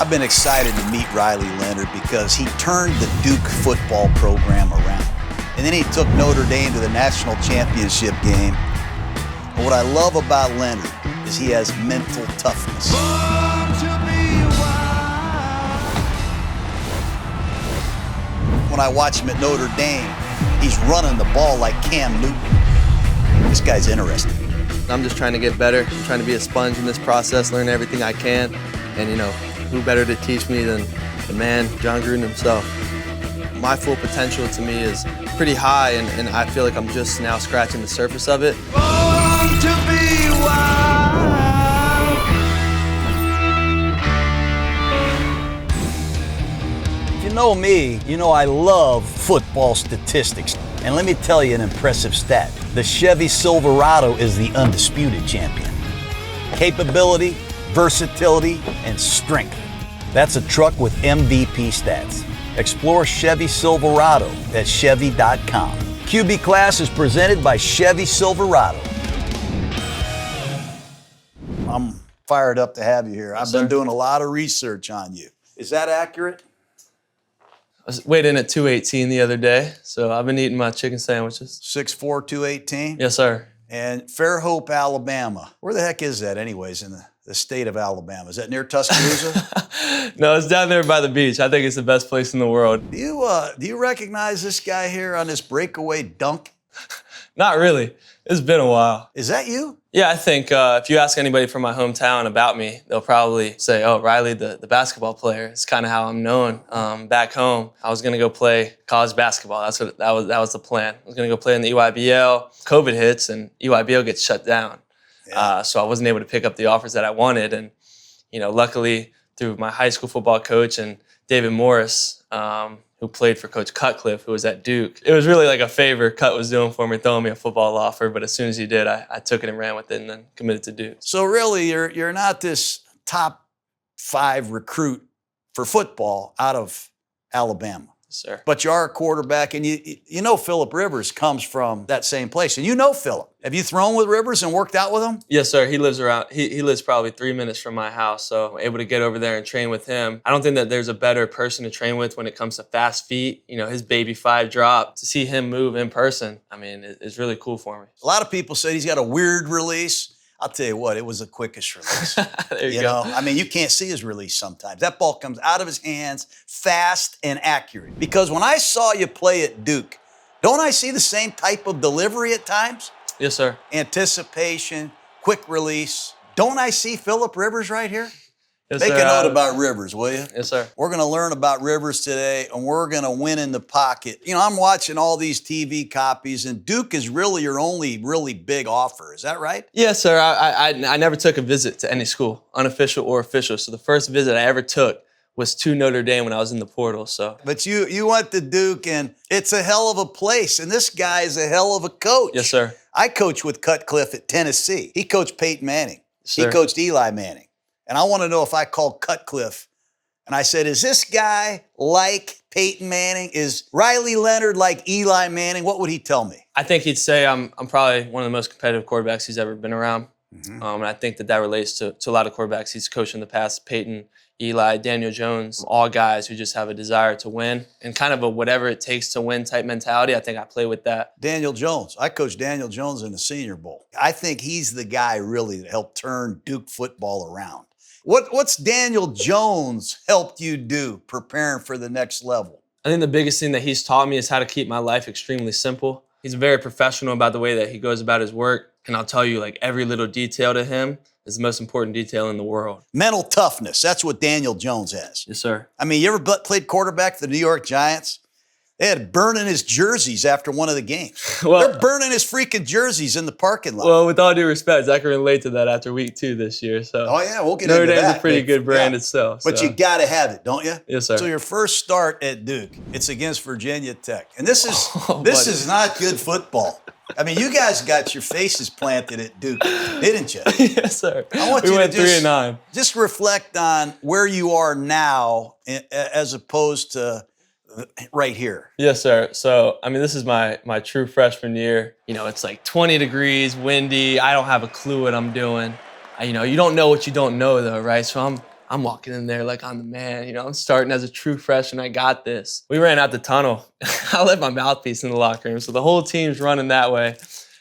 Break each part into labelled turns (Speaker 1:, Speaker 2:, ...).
Speaker 1: I've been excited to meet Riley Leonard because he turned the Duke football program around. And then he took Notre Dame to the national championship game. And what I love about Leonard is he has mental toughness. When I watch him at Notre Dame, he's running the ball like Cam Newton. This guy's interesting.
Speaker 2: I'm just trying to get better. I'm trying to be a sponge in this process, learn everything I can. And, who better to teach me than the man, Jon Gruden himself. My full potential to me is pretty high, and I feel like I'm just now scratching the surface of it.
Speaker 1: Born to be wild. If you know me, you know I love football statistics. And let me tell you an impressive stat. The Chevy Silverado is the undisputed champion. Capability, versatility, and strength. That's a truck with MVP stats. Explore Chevy Silverado at Chevy.com. QB Class is presented by Chevy Silverado. I'm fired up to have you here. I've been doing a lot of research on you. Is that accurate?
Speaker 2: I was weighed in at 218 the other day, so I've been eating my chicken sandwiches.
Speaker 1: 6'4", 218?
Speaker 2: Yes, sir.
Speaker 1: And Fairhope, Alabama. Where the heck is that anyways in the state of Alabama? Is that near Tuscaloosa?
Speaker 2: No, it's down there by the beach. I think it's the best place in the world.
Speaker 1: Do you recognize this guy here on this breakaway dunk?
Speaker 2: Not really. It's been a while.
Speaker 1: Is that you?
Speaker 2: Yeah, I think if you ask anybody from my hometown about me, they'll probably say, oh, Riley, the basketball player. It's kind of how I'm known. Back home, I was going to go play college basketball. That was the plan. I was going to go play in the EYBL. COVID hits, and EYBL gets shut down. Yeah. So I wasn't able to pick up the offers that I wanted. And, luckily, through my high school football coach and David Morris, who played for Coach Cutcliffe, who was at Duke. It was really like a favor Cut was doing for me, throwing me a football offer. But as soon as he did, I took it and ran with it and then committed to Duke.
Speaker 1: So really, you're not this top 5 recruit for football out of Alabama.
Speaker 2: Sir.
Speaker 1: But you are a quarterback, and you know Phillip Rivers comes from that same place. And you know Phillip. Have you thrown with Rivers and worked out with him?
Speaker 2: Yes, sir. He lives around. He lives probably 3 minutes from my house, so I'm able to get over there and train with him. I don't think that there's a better person to train with when it comes to fast feet. His baby 5 drop. To see him move in person, it's really cool for me.
Speaker 1: A lot of people said he's got a weird release. I'll tell you what, it was the quickest release.
Speaker 2: There you go.
Speaker 1: You can't see his release sometimes. That ball comes out of his hands fast and accurate. Because when I saw you play at Duke, don't I see the same type of delivery at times?
Speaker 2: Yes, sir.
Speaker 1: Anticipation, quick release. Don't I see Phillip Rivers right here?
Speaker 2: Yes,
Speaker 1: Make
Speaker 2: sir.
Speaker 1: a note about Rivers, will you?
Speaker 2: Yes, sir.
Speaker 1: We're going to learn about Rivers today, and we're going to win in the pocket. I'm watching all these TV copies, and Duke is really your only really big offer. Is that right?
Speaker 2: Yes, sir. I never took a visit to any school, unofficial or official. So the first visit I ever took was to Notre Dame when I was in the portal. So,
Speaker 1: but you went to Duke, and it's a hell of a place, and this guy is a hell of a coach.
Speaker 2: Yes, sir.
Speaker 1: I coached with Cutcliffe at Tennessee. He coached Peyton Manning.
Speaker 2: Yes, sir.
Speaker 1: He coached Eli Manning. And I want to know if I called Cutcliffe and I said, is this guy like Peyton Manning? Is Riley Leonard like Eli Manning? What would he tell me?
Speaker 2: I think he'd say I'm probably one of the most competitive quarterbacks he's ever been around. Mm-hmm. And I think that relates to a lot of quarterbacks he's coached in the past. Peyton, Eli, Daniel Jones, all guys who just have a desire to win and kind of a whatever it takes to win type mentality. I think I play with that.
Speaker 1: Daniel Jones. I coached Daniel Jones in the Senior Bowl. I think he's the guy really that helped turn Duke football around. What's Daniel Jones helped you do preparing for the next level?
Speaker 2: I think the biggest thing that he's taught me is how to keep my life extremely simple. He's very professional about the way that he goes about his work. And I'll tell you, every little detail to him is the most important detail in the world.
Speaker 1: Mental toughness. That's what Daniel Jones has.
Speaker 2: Yes, sir.
Speaker 1: You ever played quarterback for the New York Giants? They had burning his jerseys after one of the games. They're burning his freaking jerseys in the parking lot.
Speaker 2: Well, with all due respect, I can relate to that after week 2 this year. So.
Speaker 1: Oh, yeah, we'll get into that.
Speaker 2: Notre Dame's a pretty good brand itself.
Speaker 1: But you got to have it, don't you?
Speaker 2: Yes, sir.
Speaker 1: So your first start at Duke, it's against Virginia Tech. And this is not good football. You guys got your faces planted at Duke, didn't you?
Speaker 2: Yes, sir. We went 3-9.
Speaker 1: Just reflect on where you are now as opposed to right here.
Speaker 2: Yes, sir. So, this is my true freshman year. It's 20 degrees, windy. I don't have a clue what I'm doing. You don't know what you don't know, though, right? So I'm walking in there like I'm the man. You know, I'm starting as a true freshman. I got this. We ran out the tunnel. I left my mouthpiece in the locker room. So the whole team's running that way.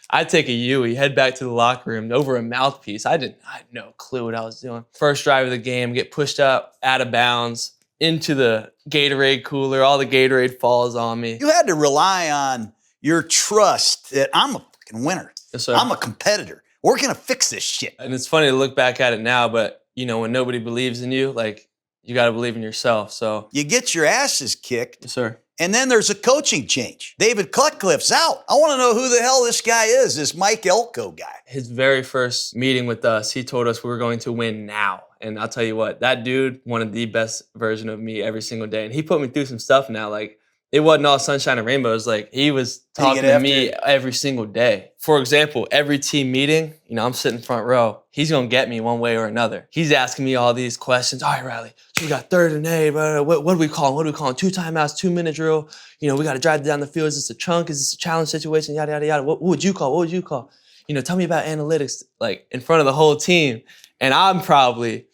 Speaker 2: I take a Yui, head back to the locker room over a mouthpiece. I had no clue what I was doing. First drive of the game, get pushed up out of bounds into the Gatorade cooler. All the Gatorade falls on me.
Speaker 1: You had to rely on your trust that I'm a fucking winner.
Speaker 2: Yes, sir.
Speaker 1: I'm a competitor. We're going to fix this shit.
Speaker 2: And it's funny to look back at it now, but you know, when nobody believes in you, like you got to believe in yourself. So
Speaker 1: you get your asses kicked.
Speaker 2: Yes, sir.
Speaker 1: And then there's a coaching change. David Cutcliffe's out. I want to know who the hell this guy is, this Mike Elco guy.
Speaker 2: His very first meeting with us, he told us we were going to win now. And I'll tell you what, that dude wanted the best version of me every single day. And he put me through some stuff now. Like, it wasn't all sunshine and rainbows. Like, he was talking to me every single day. For example, every team meeting, you know, I'm sitting front row. He's going to get me one way or another. He's asking me all these questions. All right, Riley, so we got 3rd and 8. What do we call? What do we call? 2 timeouts, 2-minute drill. You know, we got to drive down the field. Is this a chunk? Is this a challenge situation? Yada, yada, yada. What would you call? What would you call? You know, tell me about analytics, like, in front of the whole team. And I'm probably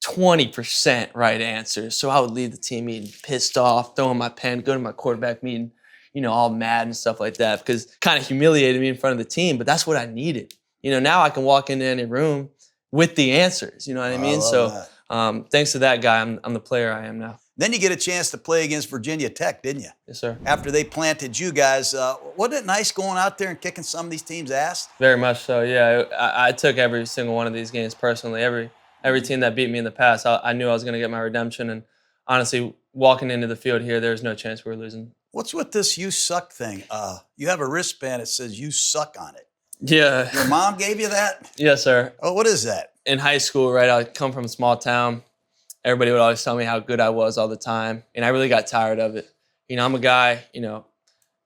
Speaker 2: 20% right answers. So I would leave the team meeting pissed off, throwing my pen, go to my quarterback meeting, you know, all mad and stuff like that, because it kind of humiliated me in front of the team, but that's what I needed. You know, now I can walk into any room with the answers, you know what I mean? So thanks to that guy, I'm the player I am now.
Speaker 1: Then you get a chance to play against Virginia Tech, didn't you?
Speaker 2: Yes, sir.
Speaker 1: After they planted you guys, wasn't it nice going out there and kicking some of these teams' ass?
Speaker 2: Very much so, yeah. I took every single one of these games personally. Every team that beat me in the past, I knew I was going to get my redemption. And honestly, walking into the field here, there's no chance we were losing.
Speaker 1: What's with this "you suck" thing? You have a wristband that says "you suck" on it.
Speaker 2: Yeah.
Speaker 1: Your mom gave you that?
Speaker 2: Yes, sir.
Speaker 1: Oh, what is that?
Speaker 2: In high school, right, I come from a small town. Everybody would always tell me how good I was all the time. And I really got tired of it. You know, I'm a guy, you know,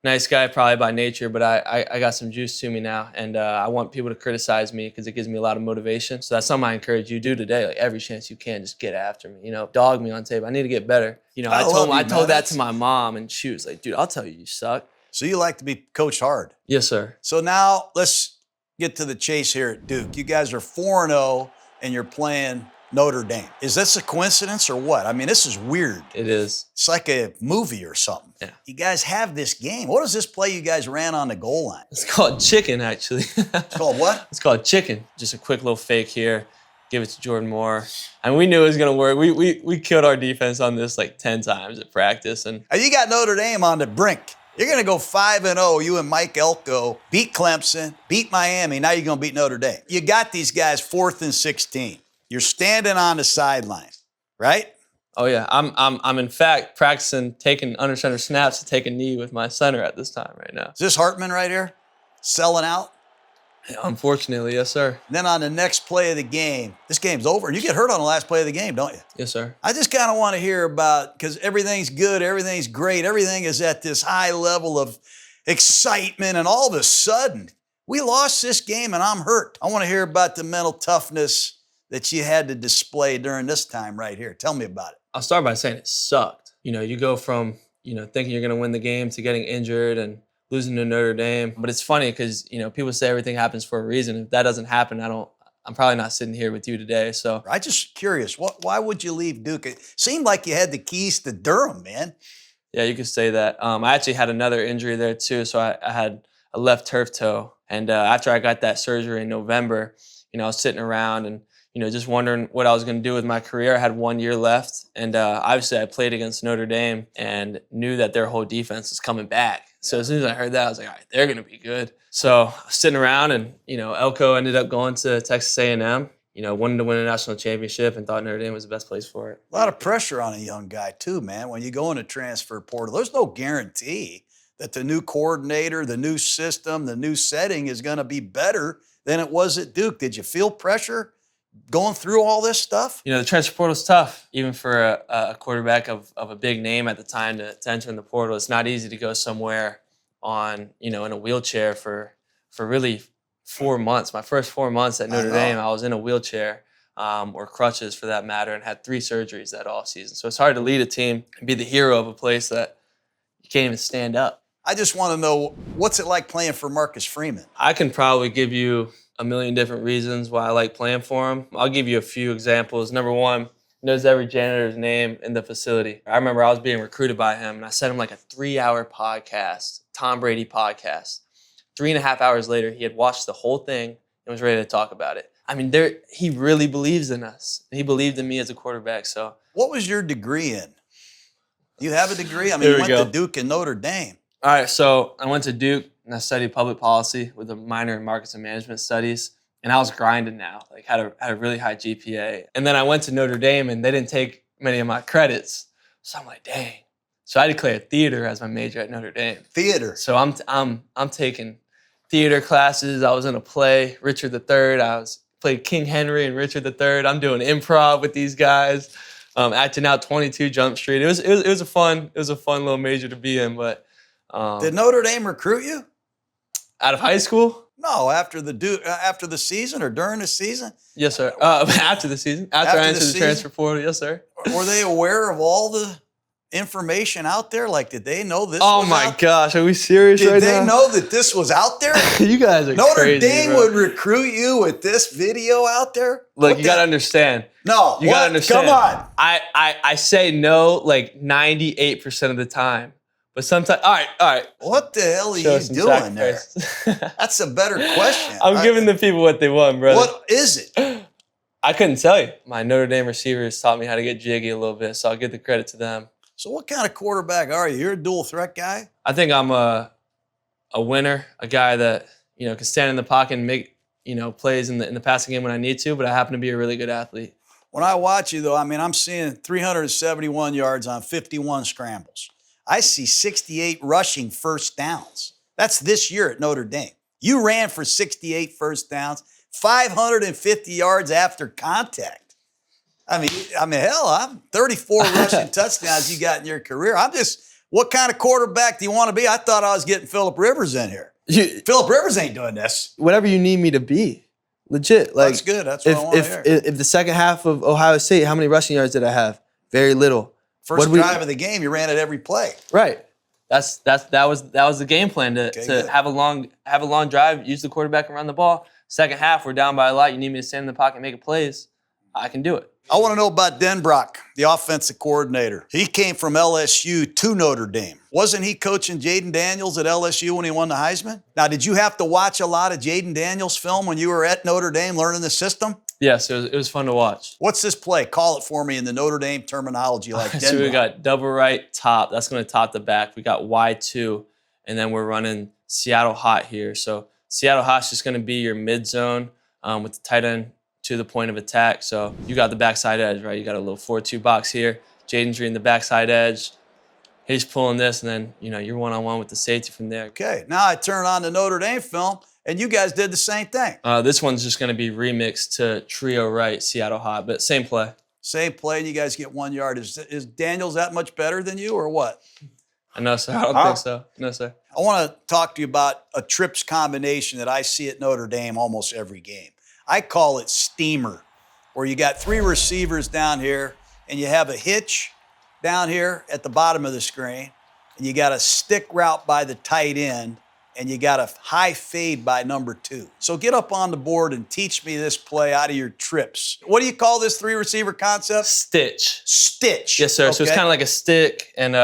Speaker 2: nice guy probably by nature, but I got some juice to me now. And I want people to criticize me because it gives me a lot of motivation. So that's something I encourage you to do today. Like, every chance you can, just get after me. You know, dog me on tape. I need to get better. You know, I told that to my mom, and she was like, dude, I'll tell you suck.
Speaker 1: So you like to be coached hard?
Speaker 2: Yes, sir.
Speaker 1: So now let's get to the chase here at Duke. You guys are 4-0, and you're playing Notre Dame. Is this a coincidence or what? I mean, this is weird.
Speaker 2: It is.
Speaker 1: It's like a movie or something.
Speaker 2: Yeah.
Speaker 1: You guys have this game. What is this play you guys ran on the goal line?
Speaker 2: It's called chicken, actually.
Speaker 1: It's called what?
Speaker 2: It's called chicken. Just a quick little fake here. Give it to Jordan Moore. And we knew it was going to work. We killed our defense on this like 10 times at practice. And
Speaker 1: you got Notre Dame on the brink. You're going to go 5-0. You and Mike Elco beat Clemson, beat Miami. Now you're going to beat Notre Dame. You got these guys 4th and 16. You're standing on the sideline, right?
Speaker 2: Oh yeah, I'm in fact practicing taking under center snaps to take a knee with my center at this time right now.
Speaker 1: Is this Hartman right here, selling out?
Speaker 2: Unfortunately, yes, sir.
Speaker 1: Then on the next play of the game, this game's over, and you get hurt on the last play of the game, don't you?
Speaker 2: Yes, sir.
Speaker 1: I just kind of want to hear about, because everything's good, everything's great, everything is at this high level of excitement, and all of a sudden, we lost this game, and I'm hurt. I want to hear about the mental toughness that you had to display during this time right here. Tell me about it.
Speaker 2: I'll start by saying it sucked. You know, you go from, you know, thinking you're going to win the game to getting injured and losing to Notre Dame. But it's funny because, you know, people say everything happens for a reason. If that doesn't happen, I'm probably not sitting here with you today. So
Speaker 1: I'm just curious, why would you leave Duke? It seemed like you had the keys to Durham, man.
Speaker 2: Yeah, you could say that. I actually had another injury there too. So I had a left turf toe. And after I got that surgery in November, you know, I was sitting around and, you know, just wondering what I was going to do with my career. I had 1 year left. And obviously I played against Notre Dame and knew that their whole defense was coming back. So as soon as I heard that, I was like, all right, they're going to be good. So I was sitting around and, you know, Elco ended up going to Texas A&M, you know, wanted to win a national championship and thought Notre Dame was the best place for it.
Speaker 1: A lot of pressure on a young guy too, man. When you go in a transfer portal, there's no guarantee that the new coordinator, the new system, the new setting is going to be better than it was at Duke. Did you feel pressure going through all this stuff?
Speaker 2: You know, the transfer portal is tough, even for a quarterback of a big name at the time to enter in the portal. It's not easy to go somewhere on, you know, in a wheelchair for really 4 months. My first 4 months at Notre Dame, I was in a wheelchair or crutches for that matter, and had 3 surgeries that off season. So it's hard to lead a team and be the hero of a place that you can't even stand up.
Speaker 1: I just want to know, what's it like playing for Marcus Freeman?
Speaker 2: I can probably give you a million different reasons why I like playing for him. I'll give you a few examples. Number one, knows every janitor's name in the facility. I remember I was being recruited by him, and I sent him like a 3-hour podcast, Tom Brady podcast. 3.5 hours later, he had watched the whole thing and was ready to talk about it. I mean, he really believes in us. He believed in me as a quarterback. So,
Speaker 1: what was your degree in? You have a degree? I mean,
Speaker 2: Here
Speaker 1: you
Speaker 2: we
Speaker 1: went
Speaker 2: go.
Speaker 1: to Duke and Notre Dame.
Speaker 2: All right, so I went to Duke and I studied public policy with a minor in markets and management studies. And I was grinding now, like had a really high GPA. And then I went to Notre Dame and they didn't take many of my credits. So I'm like, dang. So I declared theater as my major at Notre Dame.
Speaker 1: Theater.
Speaker 2: So I'm taking theater classes. I was in a play, Richard III. Played King Henry and Richard III. I'm doing improv with these guys, acting out 22 Jump Street. It was a fun little major to be in. But
Speaker 1: did Notre Dame recruit you?
Speaker 2: Out of high school?
Speaker 1: No, after the season or during the season?
Speaker 2: Yes, sir. After the season. After I entered the transfer portal, yes, sir.
Speaker 1: Were they aware of all the information out there? Like, did they know this
Speaker 2: Oh
Speaker 1: was
Speaker 2: my
Speaker 1: out?
Speaker 2: gosh, are we serious right now?
Speaker 1: Did they know that this was out there?
Speaker 2: You guys are
Speaker 1: Notre
Speaker 2: crazy,
Speaker 1: Dame
Speaker 2: bro.
Speaker 1: would recruit you with this video out there?
Speaker 2: Look, you got to understand.
Speaker 1: No.
Speaker 2: You got to understand.
Speaker 1: Come on.
Speaker 2: I say no like 98% of the time. But sometimes, all right.
Speaker 1: What the hell are
Speaker 2: Show
Speaker 1: you
Speaker 2: some
Speaker 1: doing there?
Speaker 2: sacrifice.
Speaker 1: That's a better question.
Speaker 2: I'm giving the people what they want, brother.
Speaker 1: What is it?
Speaker 2: I couldn't tell you. My Notre Dame receivers taught me how to get jiggy a little bit, so I'll give the credit to them.
Speaker 1: So what kind of quarterback are you? You're a dual threat guy?
Speaker 2: I think I'm a winner, a guy that can stand in the pocket and make plays in the passing game when I need to. But I happen to be a really good athlete.
Speaker 1: When I watch you, though, I mean, I'm seeing 371 yards on 51 scrambles. I see 68 rushing first downs. That's this year at Notre Dame. You ran for 68 first downs, 550 yards after contact. I mean, hell, I'm 34 rushing touchdowns you got in your career. What kind of quarterback do you want to be? I thought I was getting Phillip Rivers in here. Phillip Rivers ain't doing this.
Speaker 2: Whatever you need me to be. Legit. Like,
Speaker 1: that's good. That's what I want to hear.
Speaker 2: If the second half of Ohio State, how many rushing yards did I have? Very little.
Speaker 1: First drive of the game, you ran it every play.
Speaker 2: Right. That was the game plan to have a long drive, use the quarterback and run the ball. Second half, we're down by a lot. You need me to stand in the pocket and make plays. I can do it.
Speaker 1: I want to know about Denbrock, the offensive coordinator. He came from LSU to Notre Dame. Wasn't he coaching Jaden Daniels at LSU when he won the Heisman? Now, did you have to watch a lot of Jaden Daniels film when you were at Notre Dame learning the system?
Speaker 2: Yes, it was fun to watch.
Speaker 1: What's this play? Call it for me in the Notre Dame terminology like Denbrock.
Speaker 2: So we got double right top. That's going to top the back. We got Y2, and then we're running Seattle hot here. So Seattle hot's just going to be your mid zone with the tight end to the point of attack. So you got the backside edge, right? You got a little 4-2 box here. Jaden's reading the backside edge. He's pulling this, and then you're one-on-one with the safety from there.
Speaker 1: Okay, now I turn on the Notre Dame film, and you guys did the same thing.
Speaker 2: This one's just going to be remixed to trio right, Seattle hot, but same play.
Speaker 1: Same play, and you guys get 1 yard. Is Daniels that much better than you, or what?
Speaker 2: No, sir. I don't think so. No, sir.
Speaker 1: I want to talk to you about a trips combination that I see at Notre Dame almost every game. I call it steamer, where you got 3 receivers down here, and you have a hitch down here at the bottom of the screen, and you got a stick route by the tight end, and you got a high fade by number 2. So get up on the board and teach me this play out of your trips. What do you call this 3 receiver concept?
Speaker 2: Stitch.
Speaker 1: Stitch.
Speaker 2: Yes, sir.
Speaker 1: Okay.
Speaker 2: So it's kind of like a stick, and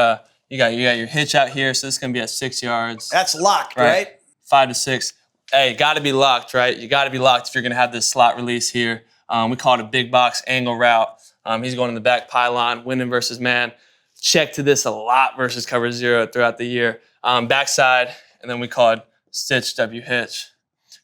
Speaker 2: you got your hitch out here, so this is going to be at 6 yards.
Speaker 1: That's locked, right?
Speaker 2: 5 to 6. Hey, got to be locked, right? You got to be locked if you're going to have this slot release here. We call it a big box angle route. He's going in the back pylon, winning versus man. Check to this a lot versus cover 0 throughout the year. Backside, and then we call it stitch W hitch.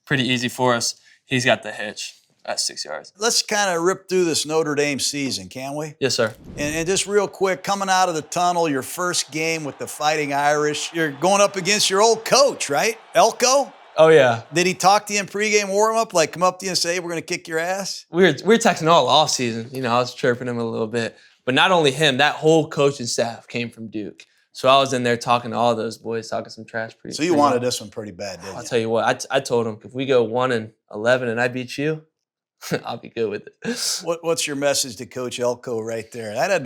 Speaker 2: Pretty easy for us. He's got the hitch at 6 yards.
Speaker 1: Let's kind of rip through this Notre Dame season, can we?
Speaker 2: Yes, sir.
Speaker 1: And just real quick, coming out of the tunnel, your first game with the Fighting Irish, you're going up against your old coach, right? Elco?
Speaker 2: Oh, yeah.
Speaker 1: Did he talk to you in pregame warm-up, like come up to you and say, hey, we're going to kick your ass?
Speaker 2: We were texting all offseason. I was chirping him a little bit. But not only him, that whole coaching staff came from Duke. So I was in there talking to all those boys, talking some trash.
Speaker 1: So you wanted this one pretty bad, didn't you?
Speaker 2: I'll tell you what, I told him, if we go 1-11 and I beat you, I'll be good with it.
Speaker 1: What's your message to Coach Elco right there? That had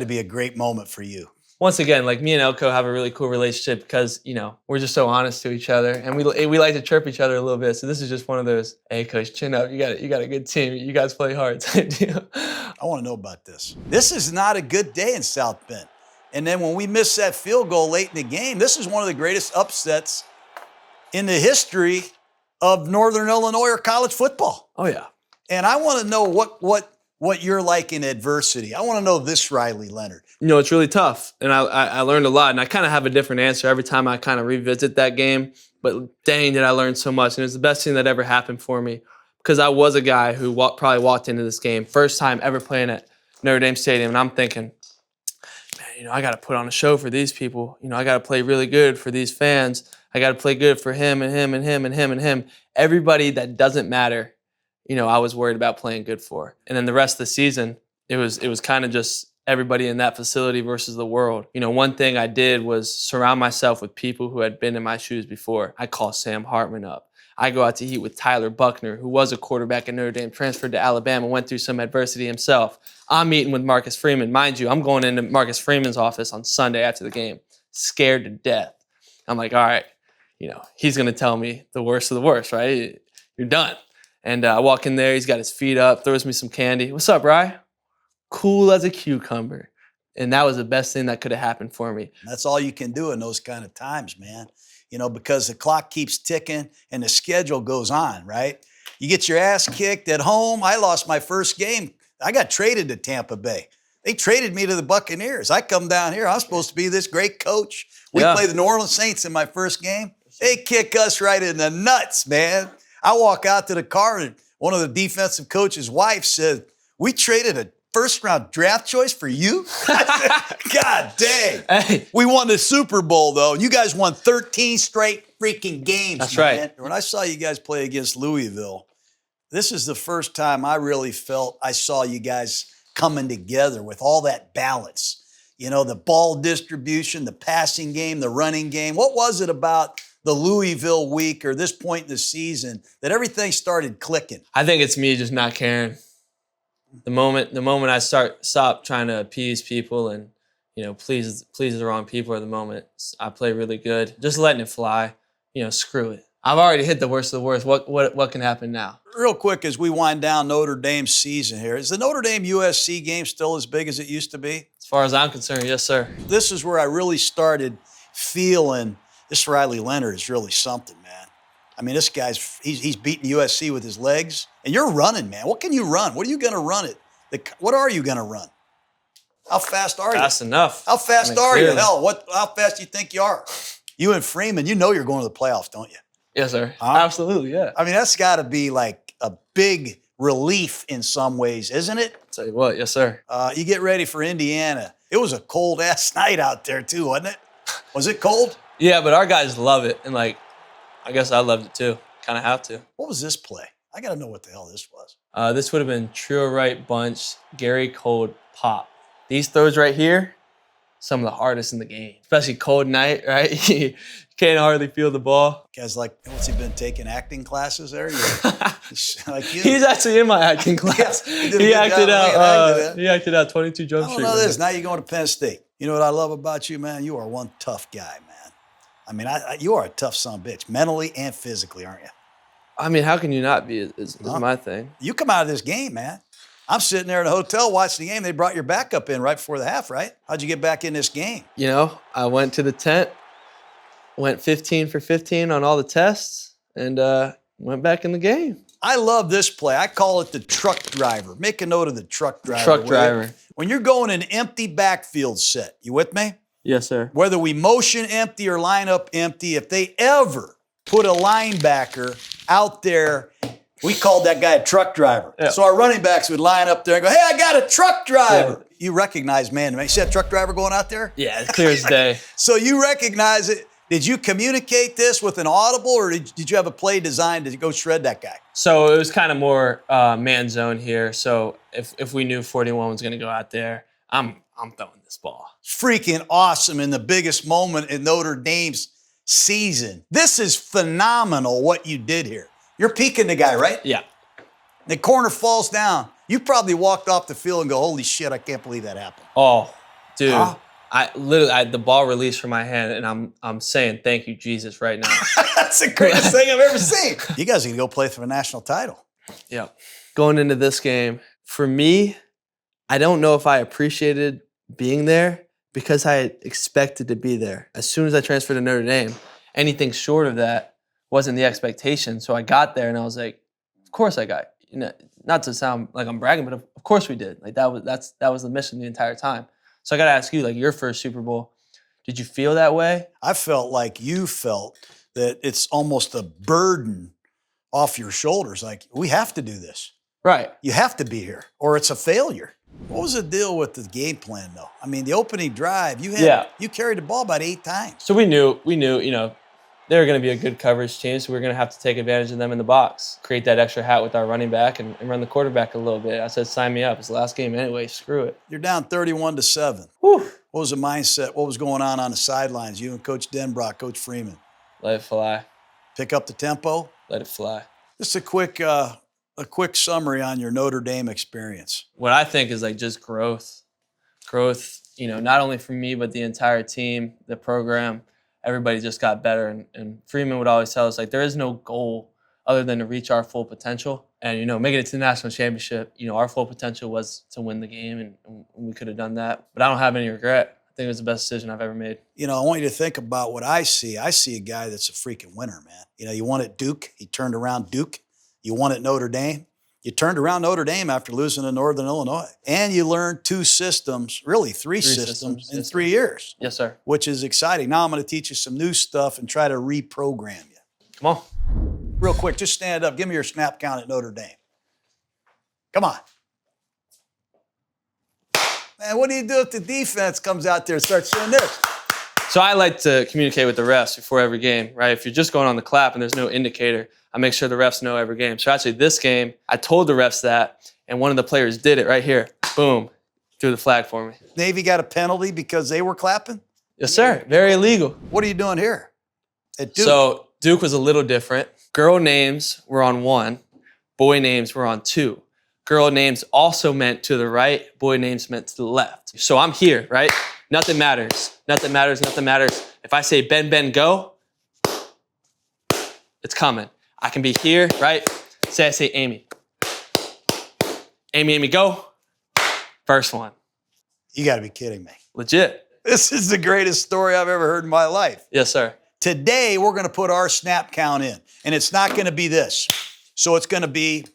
Speaker 1: to be a great moment for you.
Speaker 2: once again, like me and Elco have a really cool relationship because, we're just so honest to each other, and we like to chirp each other a little bit. So this is just one of those, hey, coach, chin up. You got a good team. You guys play hard type deal.
Speaker 1: I want to know about this. This is not a good day in South Bend. And then when we missed that field goal late in the game, this is one of the greatest upsets in the history of Northern Illinois or college football.
Speaker 2: Oh, yeah.
Speaker 1: And I want to know what you're like in adversity. I want to know this, Riley Leonard.
Speaker 2: It's really tough, and I learned a lot, and I kind of have a different answer every time I kind of revisit that game, but dang, did I learn so much, and it was the best thing that ever happened for me because I was a guy who probably walked into this game, first time ever playing at Notre Dame Stadium, and I'm thinking, man, I got to put on a show for these people. I got to play really good for these fans. I got to play good for him and him and him and him and him. Everybody that doesn't matter, I was worried about playing good for. And then the rest of the season, it was kind of just everybody in that facility versus the world. One thing I did was surround myself with people who had been in my shoes before. I call Sam Hartman up. I go out to eat with Tyler Buckner, who was a quarterback at Notre Dame, transferred to Alabama, went through some adversity himself. I'm meeting with Marcus Freeman. Mind you, I'm going into Marcus Freeman's office on Sunday after the game, scared to death. I'm like, all right, he's going to tell me the worst of the worst, right? You're done. And I walk in there, he's got his feet up, throws me some candy. What's up, Rye? Cool as a cucumber. And that was the best thing that could have happened for me.
Speaker 1: That's all you can do in those kind of times, man. Because the clock keeps ticking and the schedule goes on, right? You get your ass kicked at home. I lost my first game. I got traded to Tampa Bay. They traded me to the Buccaneers. I come down here. I'm supposed to be this great coach. We play the New Orleans Saints in my first game. They kick us right in the nuts, man. I walk out to the car and one of the defensive coach's wife said, we traded a first-round draft choice for you? I said, God dang.
Speaker 2: Hey.
Speaker 1: We won the Super Bowl, though. You guys won 13 straight freaking games,
Speaker 2: That's
Speaker 1: man.
Speaker 2: right.
Speaker 1: When I saw you guys play against Louisville, this is the first time I really felt I saw you guys coming together with all that balance. The ball distribution, the passing game, the running game. What was it about the Louisville week or this point in the season that everything started clicking?
Speaker 2: I think it's me just not caring. The moment I stop trying to appease people and please the wrong people, or the moment I play really good, just letting it fly. Screw it. I've already hit the worst of the worst. What can happen now?
Speaker 1: Real quick, as we wind down Notre Dame's season here, is the Notre Dame USC game still as big as it used to be?
Speaker 2: As far as I'm concerned, yes, sir.
Speaker 1: This is where I really started feeling this Riley Leonard is really something, man. I mean, this guy's he's beating USC with his legs, and you're running, man. What can you run? What are you going to run it? What are you going to run? How fast are you?
Speaker 2: Fast enough.
Speaker 1: How fast are you?
Speaker 2: Clearly.
Speaker 1: Hell, how fast do you think you are? You and Freeman, you're going to the playoffs, don't you?
Speaker 2: Yes, sir.
Speaker 1: Huh?
Speaker 2: Absolutely, yeah.
Speaker 1: I mean, that's got to be like a big relief in some ways, isn't it?
Speaker 2: Tell you what, yes, sir.
Speaker 1: You get ready for Indiana. It was a cold-ass night out there, too, wasn't it? Was it cold?
Speaker 2: Yeah, but our guys love it, and I guess I loved it too. Kind of have to.
Speaker 1: What was this play? I got to know what the hell this was.
Speaker 2: This would have been trio right bunch, Gary Cold pop. These throws right here, some of the hardest in the game, especially cold night, right? You can't hardly feel the ball.
Speaker 1: Guy's like, what's he been taking acting classes there? Like you.
Speaker 2: He's actually in my acting class.
Speaker 1: Yeah,
Speaker 2: he acted out 22 Jump Street.
Speaker 1: I don't know this. Now you're going to Penn State. You know what I love about you, man? You are one tough guy, man. I mean, you are a tough son of a bitch, mentally and physically, aren't you?
Speaker 2: I mean, how can you not be is my thing.
Speaker 1: You come out of this game, man. I'm sitting there in a hotel watching the game. They brought your backup in right before the half, right? How'd you get back in this game?
Speaker 2: I went to the tent, went 15 for 15 on all the tests, and went back in the game.
Speaker 1: I love this play. I call it the truck driver. Make a note of the truck driver.
Speaker 2: Truck driver.
Speaker 1: When you're going an empty backfield set, you with me?
Speaker 2: Yes, sir.
Speaker 1: Whether we motion empty or line up empty, if they ever put a linebacker out there, we called that guy a truck driver.
Speaker 2: Yeah.
Speaker 1: So our running backs would line up there and go, hey, I got a truck driver. Yeah. You recognize, man, you see that truck driver going out there?
Speaker 2: Yeah, it's clear as day.
Speaker 1: So you recognize it. Did you communicate this with an audible, or did you have a play designed to go shred that guy?
Speaker 2: So it was kind of more man zone here. So if we knew 41 was going to go out there, I'm throwing this ball.
Speaker 1: Freaking awesome in the biggest moment in Notre Dame's season. This is phenomenal what you did here. You're peeking the guy, right?
Speaker 2: Yeah.
Speaker 1: The corner falls down. You probably walked off the field and go, holy shit, I can't believe that happened.
Speaker 2: Oh, dude.
Speaker 1: Huh?
Speaker 2: The ball released from my hand, and I'm saying thank you, Jesus, right now.
Speaker 1: That's the greatest thing I've ever seen. You guys can go play for the national title.
Speaker 2: Yeah. Going into this game, for me, I don't know if I appreciated being there because I had expected to be there. As soon as I transferred to Notre Dame, anything short of that wasn't the expectation. So I got there and I was like, of course I got, not to sound like I'm bragging, but of course we did. Like that was the mission the entire time. So I got to ask you, like your first Super Bowl, did you feel that way?
Speaker 1: I felt like you felt that it's almost a burden off your shoulders. Like, we have to do this.
Speaker 2: Right.
Speaker 1: You have to be here or it's a failure. What was the deal with the game plan, though? I mean, the opening drive, you carried the ball about 8 times.
Speaker 2: So we knew, they were going to be a good coverage team, so we were going to have to take advantage of them in the box, create that extra hat with our running back, and run the quarterback a little bit. I said, sign me up. It's the last game anyway. Screw it.
Speaker 1: You're down 31-7.
Speaker 2: Whew.
Speaker 1: What was the mindset? What was going on the sidelines? You and Coach Denbrock, Coach Freeman.
Speaker 2: Let it fly.
Speaker 1: Pick up the tempo?
Speaker 2: Let it fly.
Speaker 1: Just a quick summary on your Notre Dame experience.
Speaker 2: What I think is like just growth. Growth, not only for me, but the entire team, the program. Everybody just got better. And Freeman would always tell us, like, there is no goal other than to reach our full potential. And, making it to the national championship, our full potential was to win the game, and we could have done that. But I don't have any regret. I think it was the best decision I've ever made.
Speaker 1: I want you to think about what I see. I see a guy that's a freaking winner, man. You won at Duke. He turned around Duke. You won at Notre Dame. You turned around Notre Dame after losing to Northern Illinois. And you learned 2 systems, really 3 systems in 3 years.
Speaker 2: Yes, sir.
Speaker 1: Which is exciting. Now I'm going to teach you some new stuff and try to reprogram you.
Speaker 2: Come on.
Speaker 1: Real quick, just stand up. Give me your snap count at Notre Dame. Come on. Man, what do you do if the defense comes out there and starts doing this?
Speaker 2: So I like to communicate with the refs before every game, right? If you're just going on the clap and there's no indicator, I make sure the refs know every game. So actually this game, I told the refs that, and one of the players did it right here. Boom. Threw the flag for me.
Speaker 1: Navy got a penalty because they were clapping?
Speaker 2: Yes, sir. Very illegal.
Speaker 1: What are you doing here at Duke?
Speaker 2: So Duke was a little different. Girl names were on 1. Boy names were on 2. Girl names also meant to the right. Boy names meant to the left. So I'm here, right? Nothing matters. Nothing matters. Nothing matters. If I say Ben, go, it's coming. I can be here, right? I say Amy. Amy, go. First one.
Speaker 1: You got to be kidding me.
Speaker 2: Legit.
Speaker 1: This is the greatest story I've ever heard in my life.
Speaker 2: Yes, sir.
Speaker 1: Today, we're going to put our snap count in, and it's not going to be this. So it's going to be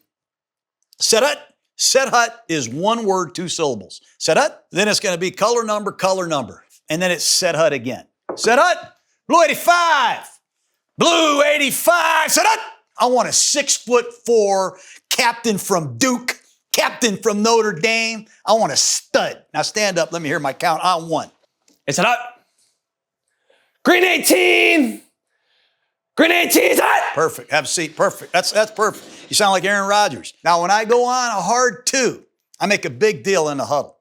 Speaker 1: set hut. Set hut is 1 word, 2 syllables. Set hut. Then it's going to be color number. And then it's set hut again. Set hut. Blue 85. Blue 85. Set hut. I want a 6'4" captain from Duke, captain from Notre Dame. I want a stud. Now stand up. Let me hear my count on 1.
Speaker 2: It's hut. Green 18. Green 18 is hot.
Speaker 1: Perfect. Have a seat. Perfect. That's perfect. You sound like Aaron Rodgers. Now, when I go on a hard 2, I make a big deal in the huddle.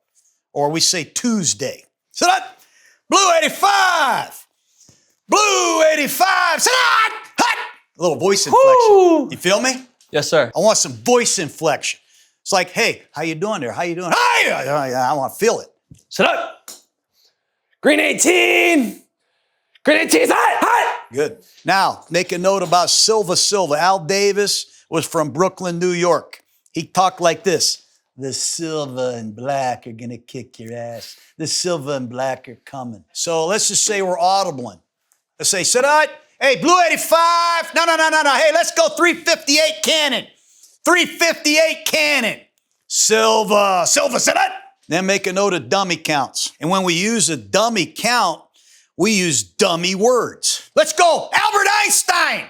Speaker 1: Or we say Tuesday. Sit up. Blue 85. Blue 85. Sit up. Hot. A little voice inflection.
Speaker 2: Woo.
Speaker 1: You feel me?
Speaker 2: Yes, sir.
Speaker 1: I want some voice inflection. It's like, hey, how you doing there? How you doing? Hi. I want to feel it.
Speaker 2: Sit up. Green 18. Green 18 is hot.
Speaker 1: Good. Now, make a note about Silva. Al Davis was from Brooklyn, New York. He talked like this. The silver and black are going to kick your ass. The silver and black are coming. So let's just say we're audibling. Let's say, sit out. Hey, blue 85. No. Hey, let's go 358 cannon. 358 cannon. Silva, sit out. Then make a note of dummy counts. And when we use a dummy count, we use dummy words. Let's go. Albert Einstein.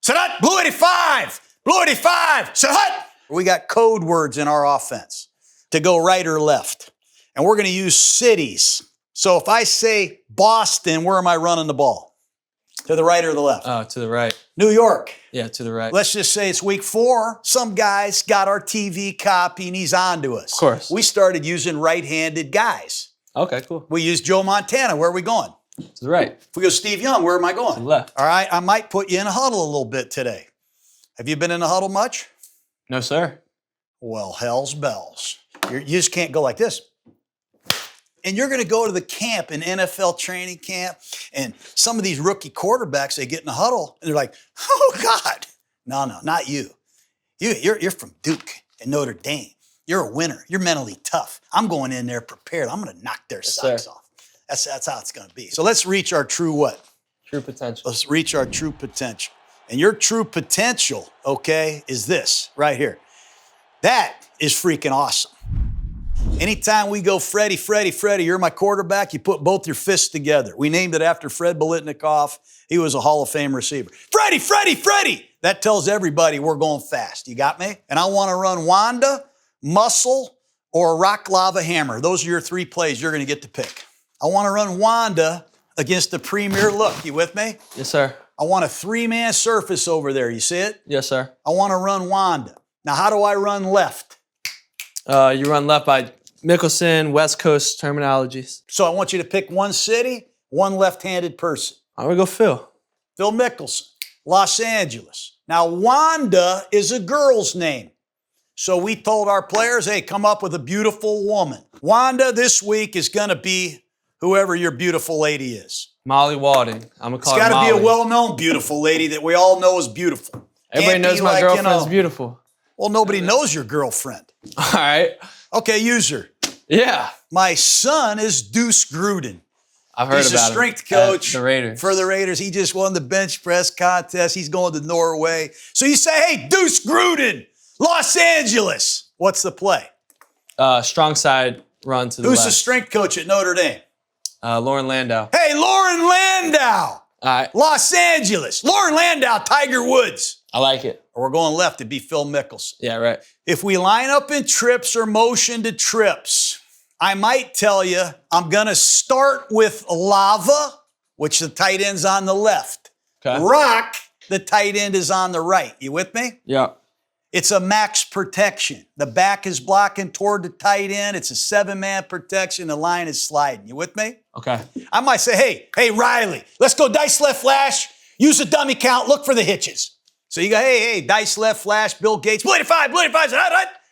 Speaker 1: Sit out. Blue 85. Blue 85. Sit out. We got code words in our offense to go right or left. And we're going to use cities. So if I say Boston, where am I running the ball? To the right or the left?
Speaker 2: Oh, to the right.
Speaker 1: New York.
Speaker 2: Yeah, to the right.
Speaker 1: Let's just say it's week 4. Some guy's got our TV copy and he's on to us.
Speaker 2: Of course.
Speaker 1: We started using right-handed guys.
Speaker 2: Okay, cool.
Speaker 1: We used Joe Montana. Where are we going?
Speaker 2: To the right.
Speaker 1: If we go Steve Young, where am I going?
Speaker 2: To the left.
Speaker 1: All right, I might put you in a huddle a little bit today. Have you been in a huddle much?
Speaker 2: No, sir.
Speaker 1: Well, hell's bells. You just can't go like this. And you're going to go to the camp in NFL training camp, and some of these rookie quarterbacks, they get in the huddle, and they're like, oh, God. No, not you. You're from Duke and Notre Dame. You're a winner. You're mentally tough. I'm going in there prepared. I'm going to knock their socks off. That's how it's going to be. So let's reach our true what?
Speaker 2: True potential.
Speaker 1: Let's reach our true potential. And your true potential, okay, is this right here. That is freaking awesome. Anytime we go Freddie, you're my quarterback, you put both your fists together. We named it after Fred Biletnikoff. He was a Hall of Fame receiver. Freddie! That tells everybody we're going fast. You got me? And I want to run Wanda, muscle, or rock, lava, hammer. Those are your 3 plays you're going to get to pick. I want to run Wanda against the premier look. You with me?
Speaker 2: Yes, sir.
Speaker 1: I want a 3-man surface over there. You see it?
Speaker 2: Yes, sir.
Speaker 1: I want to run Wanda. Now, how do I run left?
Speaker 2: You run left by Mickelson, West Coast terminologies.
Speaker 1: So I want you to pick one city, one left-handed person.
Speaker 2: I'm going to go Phil.
Speaker 1: Phil Mickelson, Los Angeles. Now, Wanda is a girl's name. So we told our players, hey, come up with a beautiful woman. Wanda this week is going to be whoever your beautiful lady is.
Speaker 2: Molly Walding. I'm going to call her Molly.
Speaker 1: It's got to be a well-known beautiful lady that we all know is beautiful.
Speaker 2: Everybody knows my girlfriend's beautiful.
Speaker 1: Well, nobody knows your girlfriend.
Speaker 2: All right.
Speaker 1: Okay, user.
Speaker 2: Yeah.
Speaker 1: My son is Deuce Gruden.
Speaker 2: I've heard about him.
Speaker 1: He's a strength coach
Speaker 2: the Raiders.
Speaker 1: For the Raiders. He just won the bench press contest. He's going to Norway. So you say, hey, Deuce Gruden, Los Angeles. What's the play?
Speaker 2: Strong side run to the left.
Speaker 1: Who's the strength coach at Notre Dame?
Speaker 2: Lauren Landau.
Speaker 1: Hey, Lauren Landau.
Speaker 2: All right.
Speaker 1: Los Angeles. Lauren Landau, Tiger Woods.
Speaker 2: I like it.
Speaker 1: Or we're going left. It'd be Phil Mickelson.
Speaker 2: Yeah, right.
Speaker 1: If we line up in trips or motion to trips, I might tell you I'm going to start with lava, which the tight end's on the left.
Speaker 2: Okay.
Speaker 1: Rock, the tight end is on the right. You with me?
Speaker 2: Yeah.
Speaker 1: It's a max protection. The back is blocking toward the tight end. It's a 7-man protection. The line is sliding. You with me?
Speaker 2: Okay.
Speaker 1: I might say, hey, Riley, let's go dice left flash. Use a dummy count. Look for the hitches. So you go, hey, dice left flash, Bill Gates, blade 5.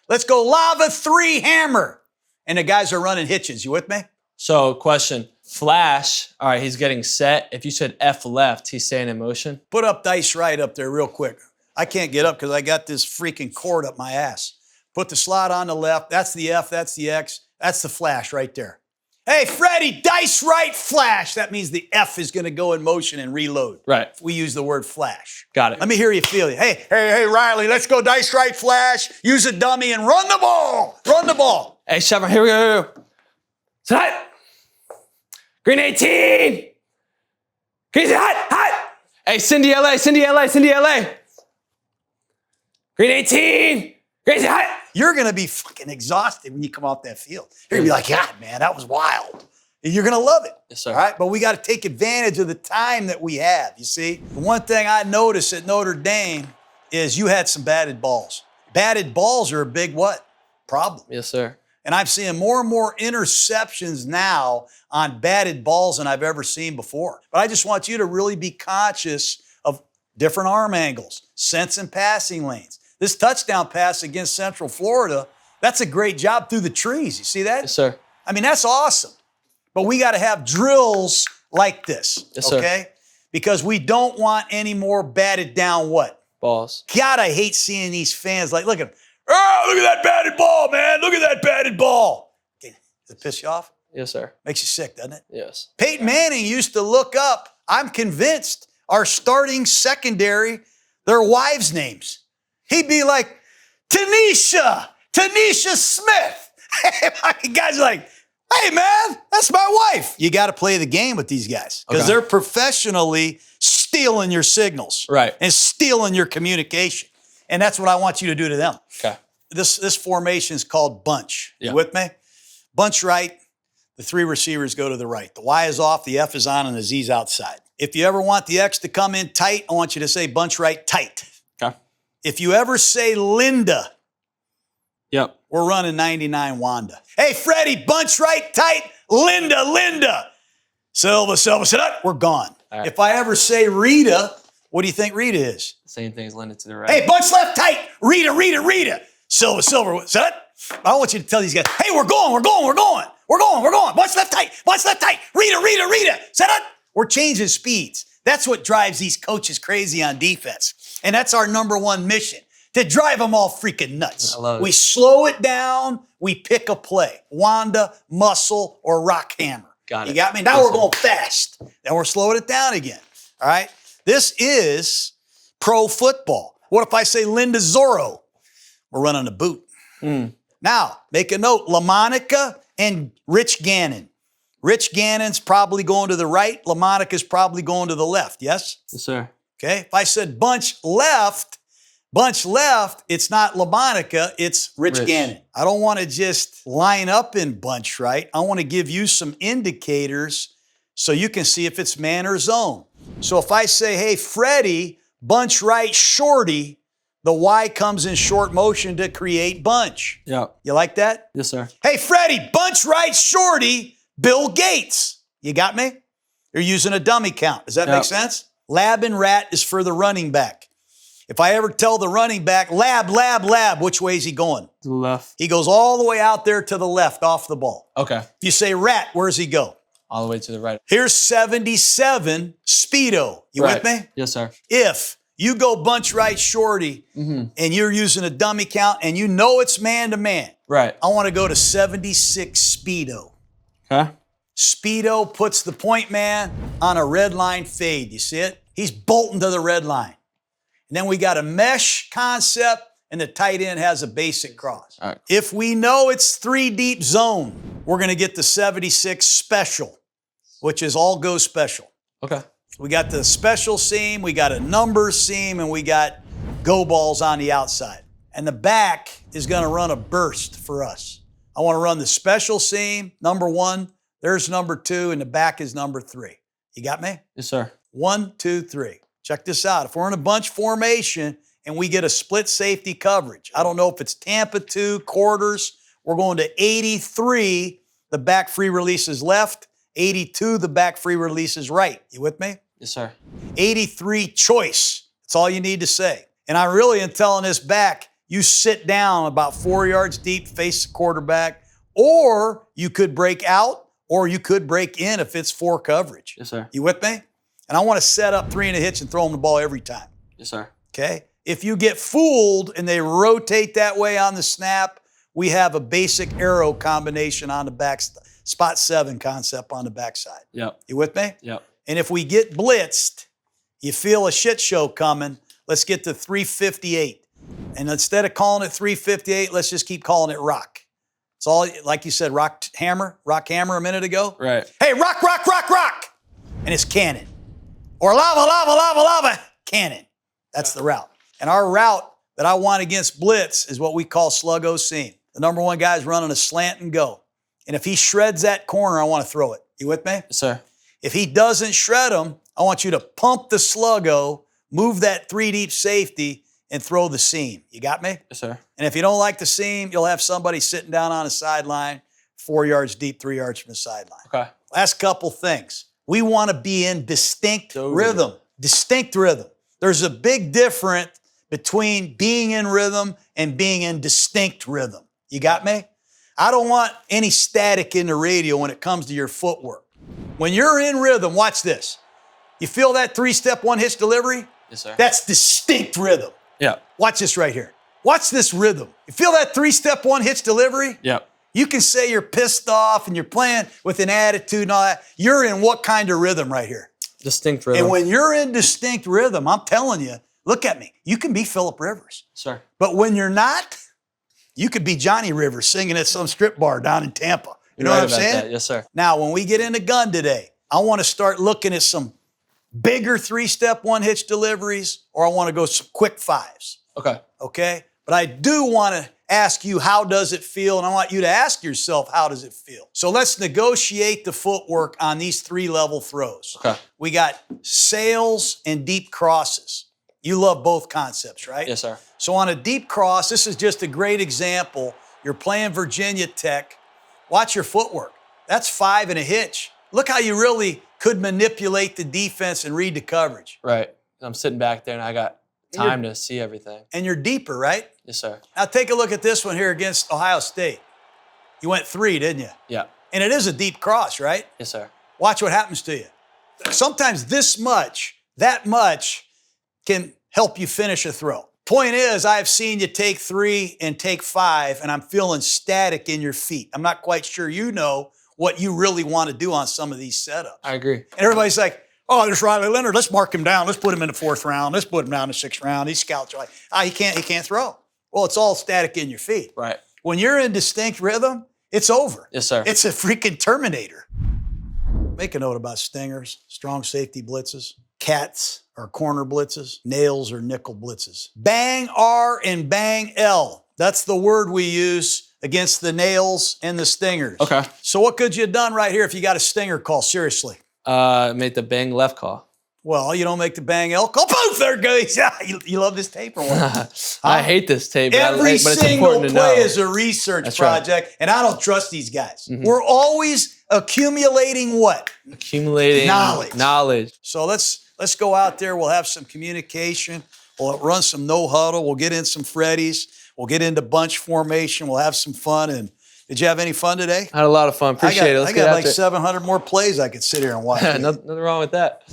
Speaker 1: Let's go lava 3 hammer. And the guys are running hitches. You with me?
Speaker 2: So, question. Flash, all right, he's getting set. If you said F left, he's staying in motion?
Speaker 1: Put up dice right up there real quick. I can't get up because I got this freaking cord up my ass. Put the slot on the left. That's the F. That's the X. That's the flash right there. Hey, Freddie, dice right flash. That means the F is going to go in motion and reload.
Speaker 2: Right.
Speaker 1: We use the word flash.
Speaker 2: Got it.
Speaker 1: Let me hear you feel it. Hey, Riley, let's go dice right flash. Use a dummy and run the ball. Run the ball.
Speaker 2: Hey, Chevy, here we go. Set. Green 18. Green hot. Hey, Cindy LA. Green 18. Green hot.
Speaker 1: You're going to be fucking exhausted when you come off that field. You're going to be like, God, man, that was wild. And you're going to love it.
Speaker 2: Yes, sir.
Speaker 1: All right? But we got to take advantage of the time that we have, you see? The one thing I noticed at Notre Dame is you had some batted balls. Batted balls are a big what? Problem.
Speaker 2: Yes, sir.
Speaker 1: And I'm seeing more and more interceptions now on batted balls than I've ever seen before. But I just want you to really be conscious of different arm angles, sense and passing lanes. This touchdown pass against Central Florida, that's a great job through the trees. You see that?
Speaker 2: Yes, sir.
Speaker 1: I mean, that's awesome. But we got to have drills like this,
Speaker 2: yes,
Speaker 1: okay?
Speaker 2: Sir.
Speaker 1: Because we don't want any more batted down what?
Speaker 2: Balls.
Speaker 1: God, I hate seeing these fans like, look at them. Oh, look at that batted ball, man. Look at that batted ball. Does it piss you off?
Speaker 2: Yes, sir.
Speaker 1: Makes you sick, doesn't it?
Speaker 2: Yes.
Speaker 1: Peyton Manning used to look up, I'm convinced, our starting secondary, their wives' names. He'd be like, Tanisha Smith. Guys are like, hey, man, that's my wife. You got to play the game with these guys because they're professionally stealing your signals and stealing your communication. And that's what I want you to do to them.
Speaker 2: Okay.
Speaker 1: This formation is called bunch.
Speaker 2: Yeah.
Speaker 1: You with me? Bunch right. The 3 receivers go to the right. The Y is off, the F is on, and the Z's outside. If you ever want the X to come in tight, I want you to say bunch right tight.
Speaker 2: Okay.
Speaker 1: If you ever say Linda,
Speaker 2: yep,
Speaker 1: we're running 99 Wanda. Hey, Freddie, bunch right tight, Linda. Silva, we're gone.
Speaker 2: Right.
Speaker 1: If I ever say Rita, what do you think Rita is?
Speaker 2: Same thing as Linda to the right.
Speaker 1: Hey, bunch left tight, Rita. Silva, set. I want you to tell these guys, hey, we're going. We're going. Bunch left tight. Read it. Set up. We're changing speeds. That's what drives these coaches crazy on defense. And that's our number one mission, to drive them all freaking nuts.
Speaker 2: I love it.
Speaker 1: We slow it down. We pick a play. Wanda, muscle, or rock hammer.
Speaker 2: Got it.
Speaker 1: You got me? Now we're going fast. Then we're slowing it down again. All right? This is pro football. What if I say Linda Zorro? We're running a boot. Now, make a note. LaMonica and Rich Gannon. Rich Gannon's probably going to the right. LaMonica's probably going to the left. Yes?
Speaker 2: Yes, sir.
Speaker 1: Okay. If I said bunch left, it's not LaMonica, it's Rich Gannon. I don't want to just line up in bunch right. I want to give you some indicators so you can see if it's man or zone. So if I say, hey, Freddie, bunch right, shorty, the Y comes in short motion to create bunch.
Speaker 2: Yeah.
Speaker 1: You like that?
Speaker 2: Yes, sir.
Speaker 1: Hey, Freddie, bunch right, shorty, Bill Gates. You got me? You're using a dummy count. Does that make sense? Lab and rat is for the running back. If I ever tell the running back, lab, which way is he going?
Speaker 2: To the left.
Speaker 1: He goes all the way out there to the left off the ball.
Speaker 2: Okay.
Speaker 1: If you say rat, where does he go?
Speaker 2: All the way to the right.
Speaker 1: Here's 77 speedo. You with me?
Speaker 2: Yes, sir.
Speaker 1: If you go bunch right shorty and you're using a dummy count and you know it's man to man,
Speaker 2: Right.
Speaker 1: I want to go to 76 speedo.
Speaker 2: Okay.
Speaker 1: Speedo puts the point man on a red line fade. You see it? He's bolting to the red line. And then we got a mesh concept, and the tight end has a basic cross.
Speaker 2: All right.
Speaker 1: If we know it's 3 deep zone, we're going to get the 76 special, which is all go special.
Speaker 2: Okay.
Speaker 1: We got the special seam, we got a number seam, and we got go balls on the outside. And the back is going to run a burst for us. I want to run the special seam, number 1. There's number 2, and the back is number 3. You got me?
Speaker 2: Yes, sir.
Speaker 1: 1, 2, 3. Check this out. If we're in a bunch formation and we get a split safety coverage, I don't know if it's Tampa 2, quarters, we're going to 83, the back free release is left, 82, the back free release is right. You with me?
Speaker 2: Yes, sir.
Speaker 1: 83 choice. That's all you need to say. And I really am telling this back, you sit down about 4 yards deep, face the quarterback, or you could break out, or you could break in if it's 4 coverage.
Speaker 2: Yes, sir.
Speaker 1: You with me? And I want to set up 3 and a hitch and throw them the ball every time.
Speaker 2: Yes, sir.
Speaker 1: Okay? If you get fooled and they rotate that way on the snap, we have a basic arrow combination on the back, spot 7 concept on the backside.
Speaker 2: Yep.
Speaker 1: You with me?
Speaker 2: Yep.
Speaker 1: And if we get blitzed, you feel a shit show coming, let's get to 358. And instead of calling it 358, let's just keep calling it rock. It's all, like you said, rock hammer a minute ago.
Speaker 2: Right.
Speaker 1: Hey, rock. And it's cannon. Or lava, cannon. That's the route. And our route that I want against blitz is what we call sluggo seam. The number 1 guy is running a slant and go. And if he shreds that corner, I want to throw it. You with me?
Speaker 2: Yes, sir.
Speaker 1: If he doesn't shred them, I want you to pump the sluggo, move that 3 deep safety, and throw the seam. You got me?
Speaker 2: Yes, sir.
Speaker 1: And if you don't like the seam, you'll have somebody sitting down on a sideline, 4 yards deep, 3 yards from the sideline.
Speaker 2: Okay.
Speaker 1: Last couple things. We want to be in distinct rhythm. Distinct rhythm. There's a big difference between being in rhythm and being in distinct rhythm. You got me? I don't want any static in the radio when it comes to your footwork. When you're in rhythm, watch this. You feel that 3-step, 1-hitch delivery?
Speaker 2: Yes, sir.
Speaker 1: That's distinct rhythm.
Speaker 2: Yeah.
Speaker 1: Watch this right here. Watch this rhythm. You feel that 3-step, 1-hitch delivery?
Speaker 2: Yep.
Speaker 1: You can say you're pissed off and you're playing with an attitude and all that. You're in what kind of rhythm right here?
Speaker 2: Distinct rhythm.
Speaker 1: And when you're in distinct rhythm, I'm telling you, look at me. You can be Phillip Rivers.
Speaker 2: Sir.
Speaker 1: But when you're not, you could be Johnny Rivers singing at some strip bar down in Tampa. You know what I'm saying?
Speaker 2: That. Yes, sir.
Speaker 1: Now, when we get into gun today, I want to start looking at some bigger 3-step, 1-hitch deliveries, or I want to go some quick 5s.
Speaker 2: Okay.
Speaker 1: Okay? But I do want to ask you, how does it feel? And I want you to ask yourself, how does it feel? So let's negotiate the footwork on these 3-level throws.
Speaker 2: Okay.
Speaker 1: We got sails and deep crosses. You love both concepts, right?
Speaker 2: Yes, sir.
Speaker 1: So on a deep cross, this is just a great example. You're playing Virginia Tech. Watch your footwork. That's 5 and a hitch. Look how you really could manipulate the defense and read the coverage.
Speaker 2: Right. I'm sitting back there and I got time to see everything.
Speaker 1: And you're deeper, right?
Speaker 2: Yes, sir.
Speaker 1: Now take a look at this one here against Ohio State. You went 3, didn't you?
Speaker 2: Yeah.
Speaker 1: And it is a deep cross, right?
Speaker 2: Yes, sir.
Speaker 1: Watch what happens to you. Sometimes that much can help you finish a throw. Point is, I've seen you take 3 and take 5, and I'm feeling static in your feet. I'm not quite sure you know what you really want to do on some of these setups.
Speaker 2: I agree.
Speaker 1: And everybody's like, oh, there's Riley Leonard. Let's mark him down. Let's put him in the 4th round. Let's put him down in the 6th round. These scouts are like, he can't throw. Well, it's all static in your feet.
Speaker 2: Right.
Speaker 1: When you're in distinct rhythm, it's over.
Speaker 2: Yes, sir.
Speaker 1: It's a freaking Terminator. Make a note about stingers, strong safety blitzes, cats or corner blitzes, nails or nickel blitzes. Bang R and bang L. That's the word we use against the nails and the stingers.
Speaker 2: Okay.
Speaker 1: So what could you have done right here if you got a stinger call? Seriously.
Speaker 2: Made the bang left call.
Speaker 1: Well, you don't make the bang L call. Poof, there it goes. Yeah, you love this tape or what?
Speaker 2: I hate this tape, but
Speaker 1: Every
Speaker 2: it's
Speaker 1: single
Speaker 2: important to know.
Speaker 1: play is a research project,
Speaker 2: right.
Speaker 1: and I don't trust these guys. Mm-hmm. We're always accumulating what?
Speaker 2: Accumulating knowledge.
Speaker 1: So let's go out there. We'll have some communication. We'll run some no huddle. We'll get in some Freddies. We'll get into bunch formation. We'll have some fun. And did you have any fun today?
Speaker 2: I had a lot of fun. Appreciate it.
Speaker 1: I got like 700 more plays I could sit here and watch.
Speaker 2: Nothing wrong with that.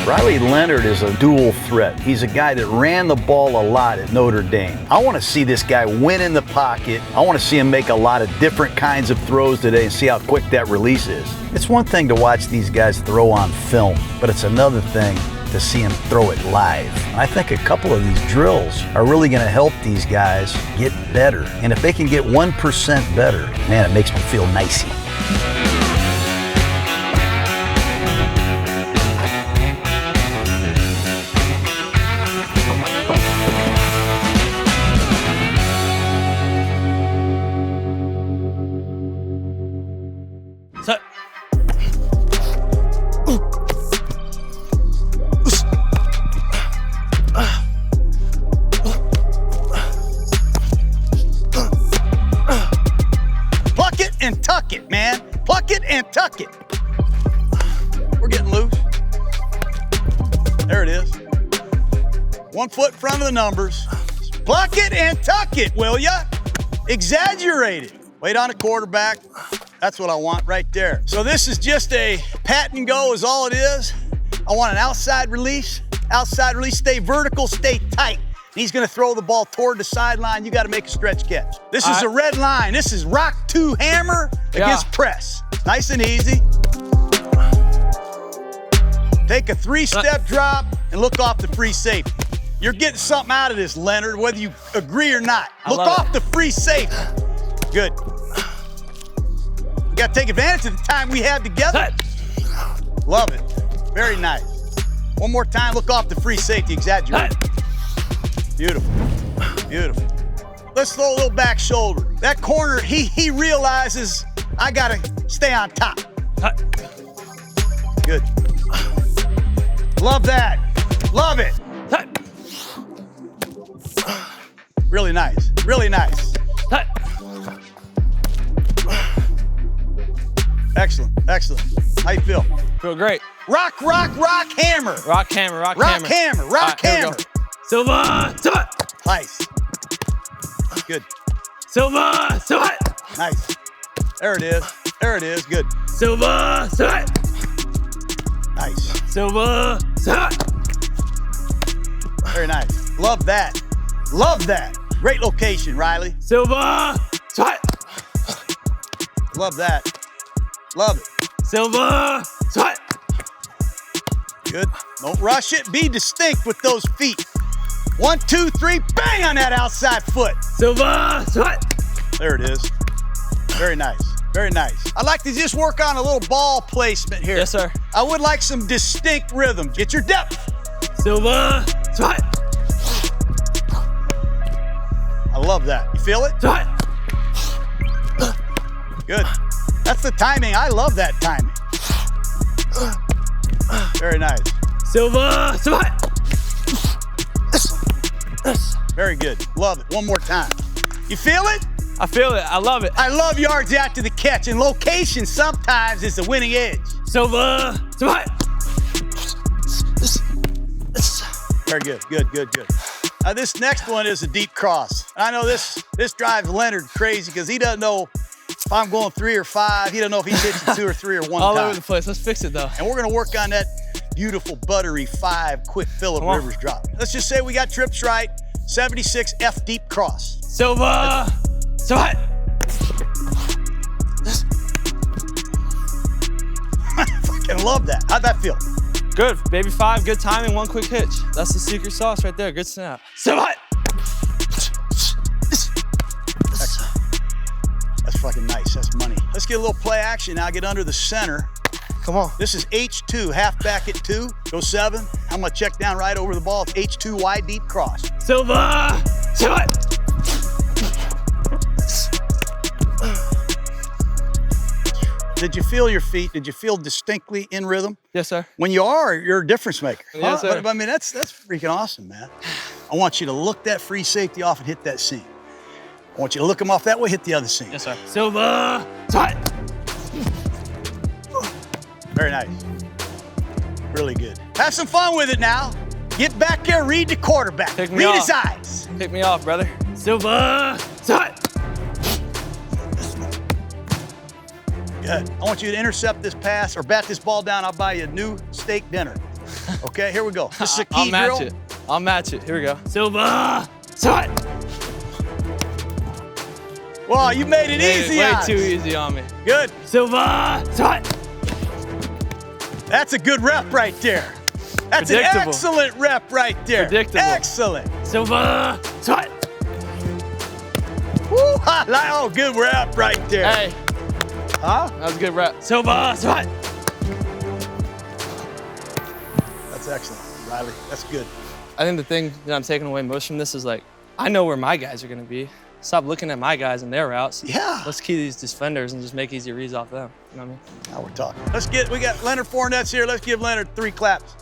Speaker 1: Riley Leonard is a dual threat. He's a guy that ran the ball a lot at Notre Dame. I want to see this guy win in the pocket. I want to see him make a lot of different kinds of throws today and see how quick that release is. It's one thing to watch these guys throw on film, but it's another thing to see him throw it live. I think a couple of these drills are really going to help these guys get better. And if they can get 1% better, man, it makes me feel nicey. And tuck it. We're getting loose. There it is. 1 foot in front of the numbers. Pluck it and tuck it, will ya? Exaggerate it. Wait on the quarterback. That's what I want right there. So this is just a pat and go is all it is. I want an outside release. Outside release, stay vertical, stay tight. He's gonna throw the ball toward the sideline. You gotta make a stretch catch. This is a red line. This is rock 2 hammer against press. Nice and easy. Take a 3-step drop and look off the free safety. You're getting something out of this, Leonard, whether you agree or not. Look off the free safety. Good. We gotta take advantage of the time we have together. Love it. Very nice. One more time, look off the free safety, exaggerate. Beautiful, beautiful. Let's throw a little back shoulder. That corner, he realizes I gotta stay on top. Good. Love that, love it. Really nice, really nice. Excellent, excellent. How you feel?
Speaker 2: Feel great.
Speaker 1: Rock, rock, rock, hammer.
Speaker 2: Rock, hammer, rock,
Speaker 1: rock
Speaker 2: hammer.
Speaker 1: Hammer, rock, hammer.
Speaker 2: Silver.
Speaker 1: Nice. Good.
Speaker 2: Silver.
Speaker 1: Nice. There it is. There it is. Good.
Speaker 2: Silver.
Speaker 1: Nice.
Speaker 2: Silver.
Speaker 1: Very nice. Love that. Love that. Great location, Riley.
Speaker 2: Silver.
Speaker 1: Love that. Love it.
Speaker 2: Silver.
Speaker 1: Good. Don't rush it. Be distinct with those feet. 1, 2, 3, bang on that outside foot.
Speaker 2: Silver.
Speaker 1: There it is. Very nice. Very nice. I'd like to just work on a little ball placement here.
Speaker 2: Yes, sir.
Speaker 1: I would like some distinct rhythm. Get your depth.
Speaker 2: Silver.
Speaker 1: I love that. You feel it? Good. That's the timing. I love that timing. Very nice.
Speaker 2: Silver.
Speaker 1: Very good. Love it. One more time. You feel it?
Speaker 2: I feel it. I love it.
Speaker 1: I love yards after the catch, and location sometimes is the winning edge.
Speaker 2: Silver.
Speaker 1: Very good, good, good, good. This next one is a deep cross. I know this drives Leonard crazy because he doesn't know if I'm going 3 or 5. He doesn't know if he's hitting 2 or 3 or 1
Speaker 2: All
Speaker 1: time.
Speaker 2: over the place. Let's fix it, though.
Speaker 1: And we're going to work on that beautiful, buttery 5 quick Phillip Rivers drop. Let's just say we got trips right. 76 F deep cross.
Speaker 2: Silver! So hot!
Speaker 1: I fucking love that. How'd that feel?
Speaker 2: Good, baby 5, good timing, 1 quick hitch. That's the secret sauce right there, good snap. So hot!
Speaker 1: That's fucking nice, that's money. Let's get a little play action now, get under the center.
Speaker 2: Come on.
Speaker 1: This is H2, half back at 2, go 7. I'm gonna check down right over the ball, H2 wide deep cross.
Speaker 2: Silver! So hot!
Speaker 1: Did you feel your feet? Did you feel distinctly in rhythm?
Speaker 2: Yes, sir.
Speaker 1: When you are, you're a difference maker.
Speaker 2: Yes, sir.
Speaker 1: But, I mean, that's freaking awesome, man. I want you to look that free safety off and hit that seam. I want you to look him off that way, hit the other seam.
Speaker 2: Yes, sir. Silver! So hot!
Speaker 1: Very nice. Really good. Have some fun with it now. Get back there, read the quarterback.
Speaker 2: Pick me
Speaker 1: read
Speaker 2: off.
Speaker 1: his eyes.
Speaker 2: Pick me off, brother. Silver! So hot!
Speaker 1: Good. I want you to intercept this pass or bat this ball down. I'll buy you a new steak dinner. Okay, here we go. This is a key drill.
Speaker 2: I'll match it. Here we go. Silver! So hot!
Speaker 1: Well, you made it easy
Speaker 2: Way
Speaker 1: on us.
Speaker 2: too easy on me.
Speaker 1: Good.
Speaker 2: Silver! So hot!
Speaker 1: That's a good rep right there. That's an
Speaker 2: Predictable.
Speaker 1: excellent rep right there.
Speaker 2: Predictable.
Speaker 1: Excellent.
Speaker 2: Silver! So hot!
Speaker 1: Woo, oh, good rep right there.
Speaker 2: Hey,
Speaker 1: Huh?
Speaker 2: that was a good rep. Silver! So hot!
Speaker 1: That's excellent, Riley. That's good.
Speaker 2: I think the thing that I'm taking away most from this is like, I know where my guys are gonna be. Stop looking at my guys and their routes.
Speaker 1: Yeah.
Speaker 2: Let's key these defenders and just make easy reads off them. You know what I mean?
Speaker 1: Now we're talking. We got Leonard Fournette's here. Let's give Leonard 3 claps.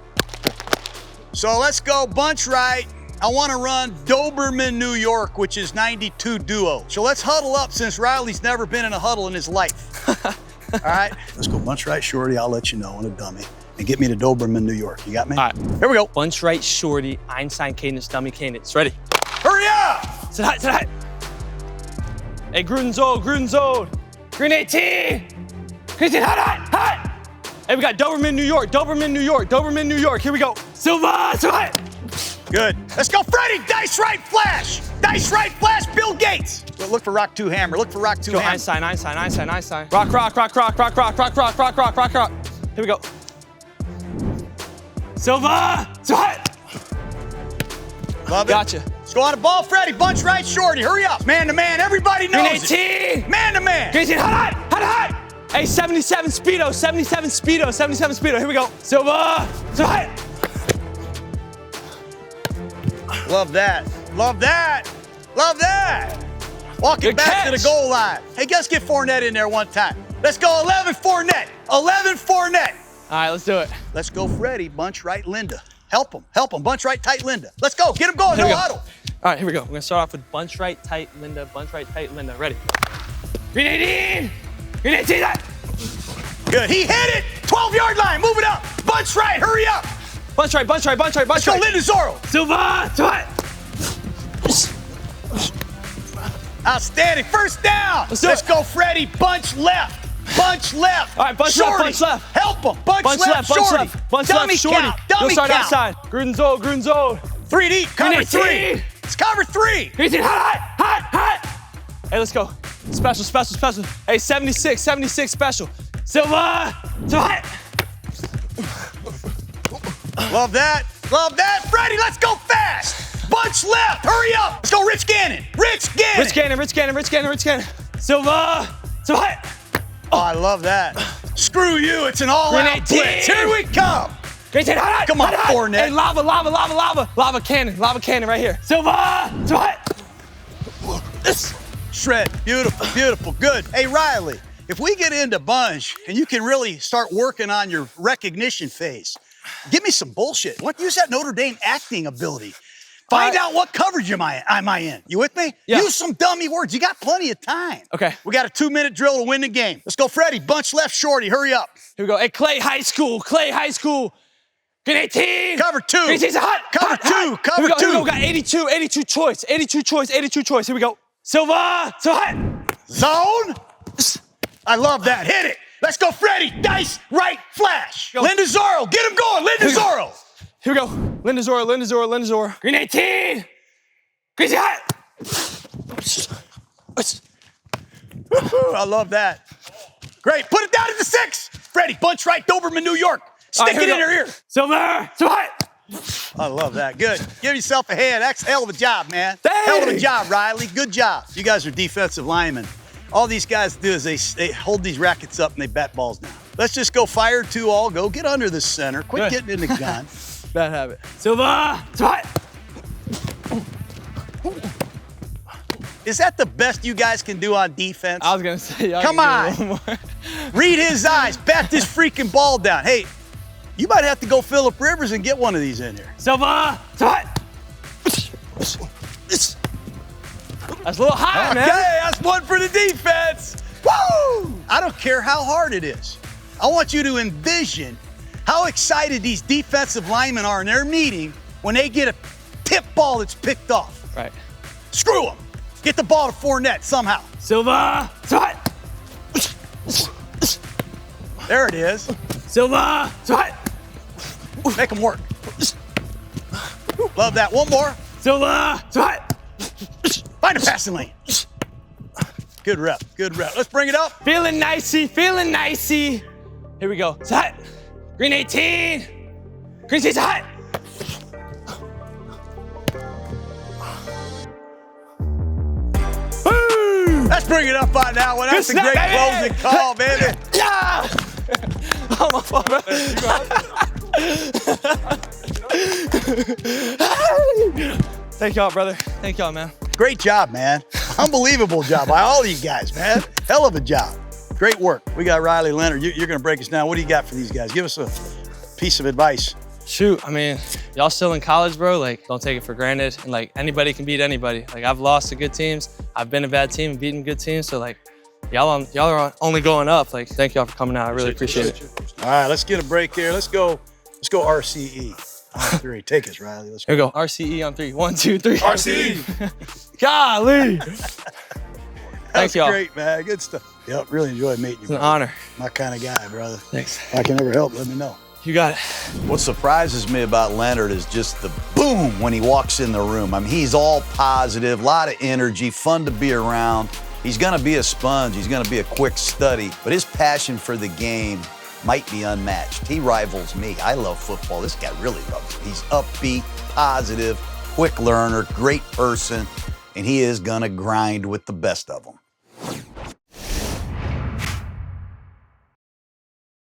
Speaker 1: So let's go bunch right. I want to run Doberman, New York, which is 92 duo. So let's huddle up since Riley's never been in a huddle in his life. All right? Let's go bunch right, shorty. I'll let you know on a dummy. And get me to Doberman, New York. You got me?
Speaker 2: All right.
Speaker 1: Here we go.
Speaker 2: Bunch right, shorty, Einstein cadence, dummy cadence. Ready?
Speaker 1: Hurry up!
Speaker 2: Sit high, sit high. Hey, Gruden's old, Gruden's old. Green 18. Christian, hot, hot, hot. Hey, we got Doberman, New York, Doberman, New York, Doberman, New York. Here we go. Silver, so hot.
Speaker 1: Good. Let's go, Freddie. Dice right flash. Dice right flash, Bill Gates. Look for Rock 2 hammer. Look for Rock 2
Speaker 2: Go
Speaker 1: hammer.
Speaker 2: Einstein, Einstein, Einstein, Einstein. Rock, rock, rock, rock, rock, rock, rock, rock, rock, rock, rock, rock. Here we go. Silver, so hot.
Speaker 1: Love it.
Speaker 2: Gotcha.
Speaker 1: Let's go on the ball, Freddie. Bunch right, shorty. Hurry up. Man to man. Everybody knows
Speaker 2: Green
Speaker 1: it.
Speaker 2: 18.
Speaker 1: Man to man.
Speaker 2: Green 18, hot, hot, hot, hot. Hey, 77 speedo, 77 speedo, 77 speedo. Here we go. Silver, so hot.
Speaker 1: Love that. Love that. Love that. Walking
Speaker 2: Good
Speaker 1: back to
Speaker 2: catch.
Speaker 1: the goal line. Hey, let's get Fournette in there one time. Let's go 11 Fournette. 11 Fournette.
Speaker 2: All right, let's do it.
Speaker 1: Let's go, Freddie. Bunch right, Linda. Help him. Help him. Bunch right, tight, Linda. Let's go. Get him going.
Speaker 2: Here
Speaker 1: No
Speaker 2: we go.
Speaker 1: huddle.
Speaker 2: All right, here we go. We're gonna start off with bunch right, tight, Linda. Bunch right, tight, Linda. Ready? Green 18. Green 18. That.
Speaker 1: Good. He hit it. 12-yard line. Move it up. Bunch right. Hurry up.
Speaker 2: Bunch right, bunch right, bunch right, bunch
Speaker 1: Let's go,
Speaker 2: right.
Speaker 1: Linda Zorro.
Speaker 2: Silver, so hot.
Speaker 1: Outstanding. First down.
Speaker 2: Let's do
Speaker 1: Let's
Speaker 2: it.
Speaker 1: go, Freddie. Bunch left. Bunch left.
Speaker 2: All right, bunch
Speaker 1: shorty.
Speaker 2: left, bunch left.
Speaker 1: Help him. Bunch
Speaker 2: Bunch
Speaker 1: left,
Speaker 2: bunch
Speaker 1: shorty.
Speaker 2: left, bunch
Speaker 1: dummy
Speaker 2: left, shorty.
Speaker 1: count.
Speaker 2: Go
Speaker 1: Dummy
Speaker 2: start
Speaker 1: count.
Speaker 2: outside. Gruden's old, Gruden's old.
Speaker 1: 3 deep. Cover
Speaker 2: Green
Speaker 1: 3.
Speaker 2: 18.
Speaker 1: It's cover 3.
Speaker 2: Green 18, hot, hot, hot. Hey, let's go. Special, special, special. Hey, 76, 76 special. Silver, so hot.
Speaker 1: Love that. Love that. Freddie, let's go fast. Bunch left. Hurry up. Let's go, Rich Gannon. Rich Gannon.
Speaker 2: Rich Gannon, Rich Gannon, Rich Gannon, Rich Gannon. Silver, so hot.
Speaker 1: Oh, I love that. Screw you. It's an all-out
Speaker 2: Green 18.
Speaker 1: blitz. Here we come.
Speaker 2: Green 18, hot, hot.
Speaker 1: Come on,
Speaker 2: hot, hot.
Speaker 1: Fournette.
Speaker 2: Hey, lava, lava, lava, lava. Lava cannon right here. Silver, so hot.
Speaker 1: Shred. Beautiful, beautiful. Good. Hey, Riley, if we get into bunch and you can really start working on your recognition phase, give me some bullshit. Use that Notre Dame acting ability. Find out what coverage am I in. You with me?
Speaker 2: Yeah.
Speaker 1: Use some dummy words. You got plenty of time.
Speaker 2: Okay.
Speaker 1: We got a 2-minute drill to win the game. Let's go, Freddie. Bunch left, shorty. Hurry up.
Speaker 2: Here we go. Hey, Clay High School, Clay High School. Green 18.
Speaker 3: Cover 2.
Speaker 2: Green 18's hot.
Speaker 3: Cover 2. Cover 2.
Speaker 2: Here we go. Got 82 choice. 82 choice. Here we go. Silver. So hot.
Speaker 3: Zone. I love that. Hit it. Let's go, Freddie. Dice, right, flash. Lindazoro. Get him going. Lindazoro.
Speaker 2: Here we go. Lindazoro. Green 18. Green 18 hot.
Speaker 3: I love that. Great. Put it down at the 6. Freddie, bunch right Doberman, New York. Stick it in her ear.
Speaker 2: Silver. So hot.
Speaker 3: I love that. Good. Give yourself a hand. That's a hell of a job, man.
Speaker 2: Dang.
Speaker 3: Hell of a job, Riley. Good job. You guys are defensive linemen. All these guys do is they hold these rackets up and they bat balls down. Let's just go fire 2 all. Go get under the center. Quit getting in the gun.
Speaker 2: Bad habit. Silver. So hot.
Speaker 3: Is that the best you guys can do on defense?
Speaker 2: I was going to say, y'all
Speaker 3: come on. Read his eyes. Bat this freaking ball down. Hey, you might have to go Phillip Rivers and get one of these in here.
Speaker 2: Silver. So hot. That's a little high, man.
Speaker 3: Okay, that's one for the defense. Woo! I don't care how hard it is. I want you to envision how excited these defensive linemen are in their meeting when they get a tip ball that's picked off.
Speaker 2: Right.
Speaker 3: Screw them. Get the ball to Fournette somehow.
Speaker 2: Silver. So hot.
Speaker 3: There it is.
Speaker 2: Silver. So hot.
Speaker 3: Make them work. Love that. One more.
Speaker 2: Silver. So hot.
Speaker 3: Find a passing lane. Good rep. Let's bring it up.
Speaker 2: Feeling nicey. Here we go. It's hot. Green 18. Green 18's hot.
Speaker 3: Let's bring it up on that one. That's a great closing call, baby.
Speaker 2: Yeah. Oh, my fault, bro. Thank y'all, brother. Thank y'all, man.
Speaker 3: Great job, man. Unbelievable job by all of you guys, man. Hell of a job. Great work. We got Riley Leonard. You're going to break us down. What do you got for these guys? Give us a piece of advice.
Speaker 2: Shoot, I mean, y'all still in college, bro. Like, don't take it for granted. And, like, anybody can beat anybody. Like, I've lost to good teams. I've been a bad team and beaten good teams. So, like, y'all are only going up. Like, thank y'all for coming out. I really appreciate it.
Speaker 3: All right, let's get a break here. Let's go RCE. On 3. Take us, Riley. Let's go.
Speaker 2: Here we go. RCE on 3. 1, 2, 3.
Speaker 3: RCE.
Speaker 2: Golly. Thanks, y'all.
Speaker 3: Great, man. Good stuff. Yep, really enjoyed meeting you.
Speaker 2: It's an honor.
Speaker 3: My kind of guy, brother.
Speaker 2: Thanks.
Speaker 3: If I can ever help, let me know.
Speaker 2: You got it.
Speaker 1: What surprises me about Leonard is just the boom when he walks in the room. I mean, he's all positive, a lot of energy, fun to be around. He's going to be a sponge. He's going to be a quick study. But his passion for the game might be unmatched. He rivals me. I love football. This guy really loves it. He's upbeat, positive, quick learner, great person, and he is going to grind with the best of them.